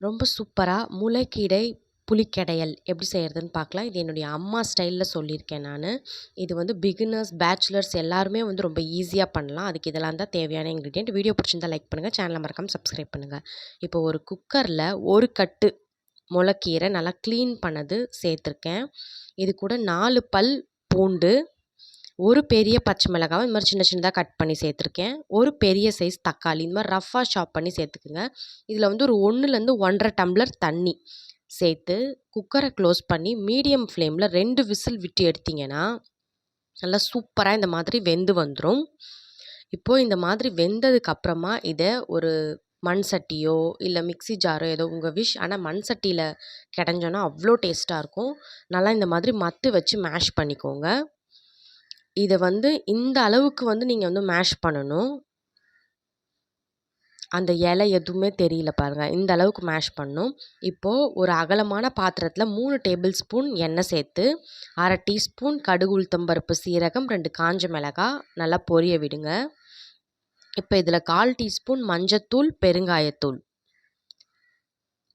ரொம்ப சூப்பராக முளைக்கீரை புளிக்கடையல் எப்படி செய்கிறதுன்னு பார்க்கலாம். இது என்னுடைய அம்மா ஸ்டைலில் சொல்லியிருக்கேன் நான். இது வந்து பிகினர்ஸ், பேச்சுலர்ஸ் எல்லாருமே வந்து ரொம்ப ஈஸியாக பண்ணலாம். அதுக்கு இதெல்லாம் தான் தேவையான இன்க்ரீடியன்ட். வீடியோ பிடிச்சிருந்தா லைக் பண்ணுங்கள், சேனலை மறக்காமல் சப்ஸ்கிரைப் பண்ணுங்கள். இப்போ ஒரு குக்கரில் ஒரு கட்டு முளைக்கீரை நல்லா க்ளீன் பண்ணது சேர்த்துருக்கேன். இது கூட 4 பல் பூண்டு, ஒரு பெரிய பச்சை மிளகாவை இந்த மாதிரி சின்ன சின்னதாக கட் பண்ணி சேர்த்துருக்கேன். ஒரு பெரிய சைஸ் தக்காளி இந்த மாதிரி ரஃப்பாக சாப் பண்ணி சேர்த்துக்குங்க. இதில் வந்து ஒரு 1லேருந்து 1½ டம்ளர் தண்ணி சேர்த்து குக்கரை க்ளோஸ் பண்ணி மீடியம் ஃப்ளேமில் 2 விசில் விட்டு எடுத்திங்கன்னா நல்லா சூப்பராக இந்த மாதிரி வெந்து வந்துடும். இப்போது இந்த மாதிரி வெந்ததுக்கப்புறமா இதை ஒரு மண் சட்டியோ இல்லை மிக்ஸி ஜாரோ ஏதோ உங்கள் விஷ், ஆனால் மண் சட்டியில் கிடைஞ்சோன்னா அவ்வளோ டேஸ்ட்டாக இருக்கும். நல்லா இந்த மாதிரி மத்து வச்சு மேஷ் பண்ணிக்கோங்க. இதை வந்து இந்த அளவுக்கு வந்து நீங்கள் வந்து மேஷ் பண்ணணும். அந்த இலை எதுவுமே தெரியல பாருங்கள், இந்த அளவுக்கு மேஷ் பண்ணணும். இப்போது ஒரு அகலமான பாத்திரத்தில் 3 டேபிள் ஸ்பூன் எண்ணெய் சேர்த்து 1/2 டீஸ்பூன் கடுகு, உளுத்தம்பருப்பு, சீரகம், 2 காஞ்ச மிளகாய் நல்லா பொரிய விடுங்க. இப்போ இதில் 1/4 டீஸ்பூன் மஞ்சத்தூள், பெருங்காயத்தூள்,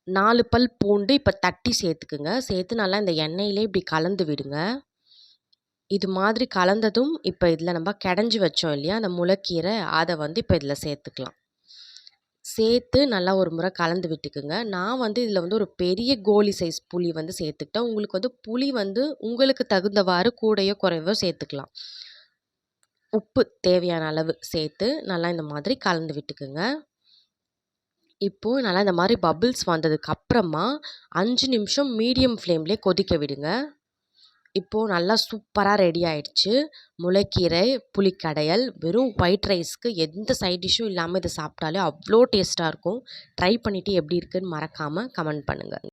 4 பல் பூண்டு இப்போ தட்டி சேர்த்துக்குங்க. சேர்த்து நல்லா இந்த எண்ணெயிலே இப்படி கலந்து விடுங்க. இது மாதிரி கலந்ததும் இப்போ இதில் நம்ம கடைஞ்சி வச்சோம் இல்லையா அந்த முளைக்கீரை, அதை வந்து இப்போ இதில் சேர்த்துக்கலாம். சேர்த்து நல்லா ஒரு முறை கலந்து விட்டுக்குங்க. நான் வந்து இதில் வந்து ஒரு பெரிய கோலி சைஸ் புளி வந்து சேர்த்துக்கிட்டேன். உங்களுக்கு வந்து புளி வந்து உங்களுக்கு தகுந்தவாறு கூடையோ குறைவோ சேர்த்துக்கலாம். உப்பு தேவையான அளவு சேர்த்து நல்லா இந்த மாதிரி கலந்து விட்டுக்குங்க. இப்போது நல்லா இந்த மாதிரி பபிள்ஸ் வந்ததுக்கு அப்புறமா 5 நிமிஷம் மீடியம் ஃப்ளேம்லேயே கொதிக்க விடுங்க. இப்போது நல்லா சூப்பராக ரெடி ஆயிடுச்சு முளைக்கீரை புளிக்கடையல். வெறும் ஒயிட் ரைஸ்க்கு எந்த சைட் டிஷ்ஷும் இல்லாமல் இதை சாப்பிட்டாலே அவ்வளோ டேஸ்ட்டாக இருக்கும். ட்ரை பண்ணிவிட்டு எப்படி இருக்குன்னு மறக்காமல் கமெண்ட் பண்ணுங்கள்.